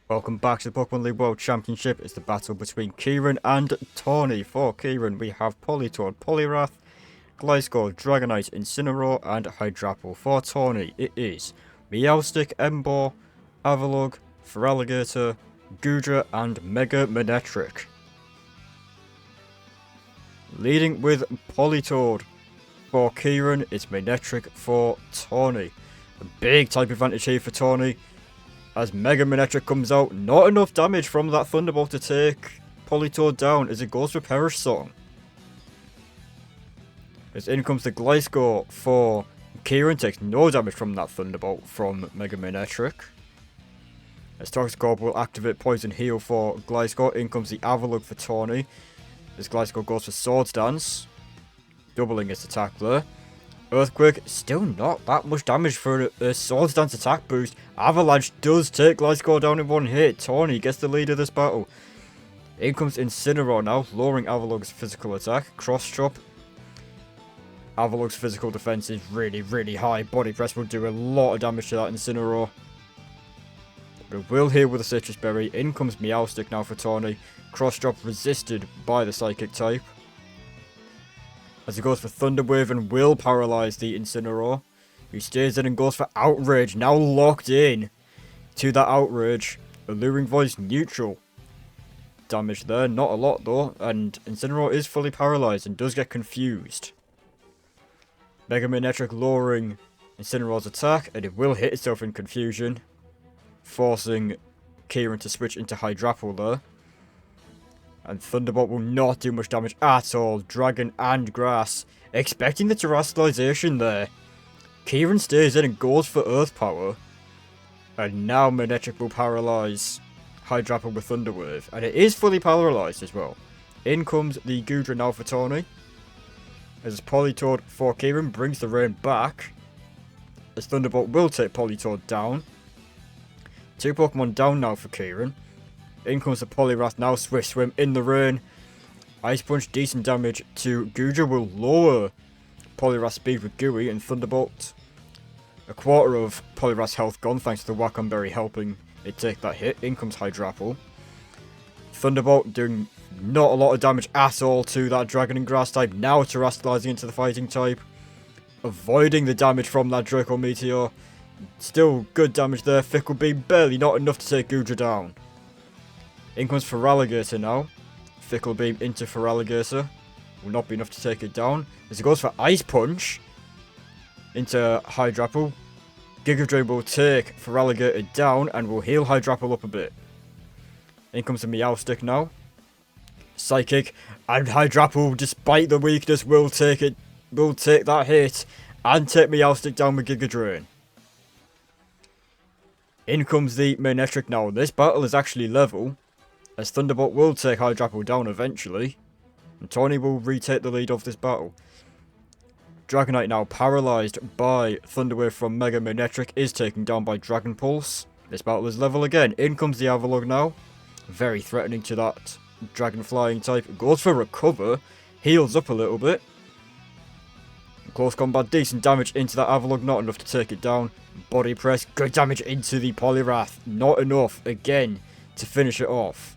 Welcome back to the Pokemon League World Championship. It's the battle between Kieran and Taunie. For Kieran, we have Politoed, Poliwrath, Gliscor, Dragonite, Incineroar, and Hydrapple. For Taunie, it is Meowstic, Emboar, Avalugg, Feraligatr, Goodra, and Mega Manectric. Leading with Politoed. For Kieran, it's Manectric for Taunie. A big type advantage here for Taunie. As Mega Manectric comes out, not enough damage from that Thunderbolt to take Politoed down as it goes for Perish Song. As in comes the Gliscor for Kieran, takes no damage from that Thunderbolt from Mega Manectric. As Toxic Orb will activate Poison Heal for Gliscor, in comes the Avalugg for Taunie. As Gliscor goes for Swords Dance, doubling its attack there. Earthquake, still not that much damage for a Swords Dance attack boost. Avalanche does take Gliscor down in one hit. Taunie gets the lead of this battle. In comes Incineroar now, lowering Avalugg's physical attack. Cross Chop. Avalugg's physical defense is really high. Body Press will do a lot of damage to that Incineroar. But will heal with a Citrus Berry. In comes Meowstic now for Taunie. Cross Chop resisted by the Psychic type. As he goes for Thunder Wave and will paralyze the Incineroar. He stays in and goes for Outrage, now locked in to that Outrage. Alluring Voice neutral. Damage there, not a lot though, and Incineroar is fully paralyzed and does get confused. Mega Manectric lowering Incineroar's attack, and it will hit itself in confusion, forcing Kieran to switch into Hydrapple there. And Thunderbolt will not do much damage at all. Dragon and Grass. Expecting the Terastallization there. Kieran stays in and goes for Earth Power. And now Manectric will paralyze Hydrapple with Thunder Wave. And it is fully paralyzed as well. In comes the Goodra now for Taunie. As Politoed for Kieran brings the rain back. As Thunderbolt will take Politoed down. 2 Pokemon down now for Kieran. In comes the Poliwrath now, Swift Swim in the rain. Ice Punch, decent damage to Goodra, will lower Poliwrath's speed with Gooey, and Thunderbolt. A quarter of Poliwrath's health gone thanks to the Wacom Berry helping it take that hit. In comes Hydrapple. Thunderbolt doing not a lot of damage at all to that Dragon and Grass type, now Terastallizing into the Fighting type. Avoiding the damage from that Draco Meteor. Still good damage there, Fickle Beam barely not enough to take Goodra down. In comes Feraligatr now. Fickle Beam into Feraligatr. Will not be enough to take it down. As it goes for Ice Punch into Hydrapple. Giga Drain will take Feraligatr down and will heal Hydrapple up a bit. In comes the Meowstic now. Psychic and Hydrapple, despite the weakness, will take that hit and take Meowstic down with Giga Drain. In comes the Manectric now. This battle is actually level, as Thunderbolt will take Hydrapple down eventually, and Taunie will retake the lead of this battle. Dragonite now paralyzed by Thunder Wave from Mega Manectric, is taken down by Dragon Pulse. This battle is level again. In comes the Avalugg now. Very threatening to that Dragon Flying type. Goes for Recover, heals up a little bit. Close combat, decent damage into that Avalugg, not enough to take it down. Body Press, good damage into the Poliwrath, not enough again to finish it off.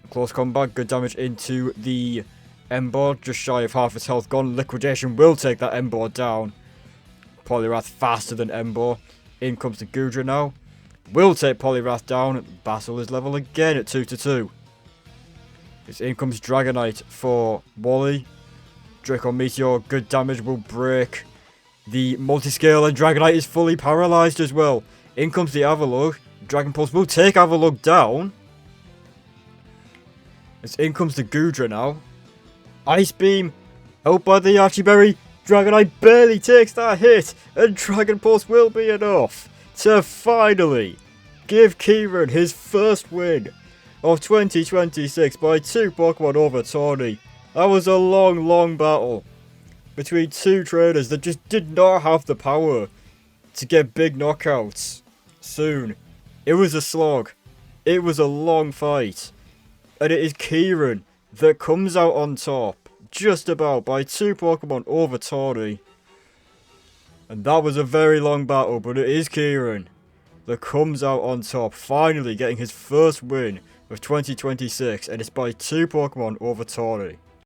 Close combat, good damage into the Emboar, just shy of half its health gone. Liquidation will take that Emboar down. Poliwrath faster than Emboar. In comes the Goodra now. Will take Poliwrath down. Battle is level again at 2-2. In comes Dragonite for Wally. Draco Meteor, good damage, will break the Multiscale, and Dragonite is fully paralyzed as well. In comes the Avalugg. Dragon Pulse will take Avalugg down. As in comes the Goodra now. Ice Beam, helped by the Archieberry. Dragonite barely takes that hit, and Dragon Pulse will be enough to finally give Kieran his first win of 2026 by 2 Pokemon over Taunie. That was a long battle between 2 trainers that just did not have the power to get big knockouts soon. It was a slog. It was a long fight. And it is Kieran that comes out on top, just about, by 2 Pokemon over Taunie. And that was a very long battle, but it is Kieran that comes out on top, finally getting his first win of 2026, and it's by 2 Pokemon over Taunie.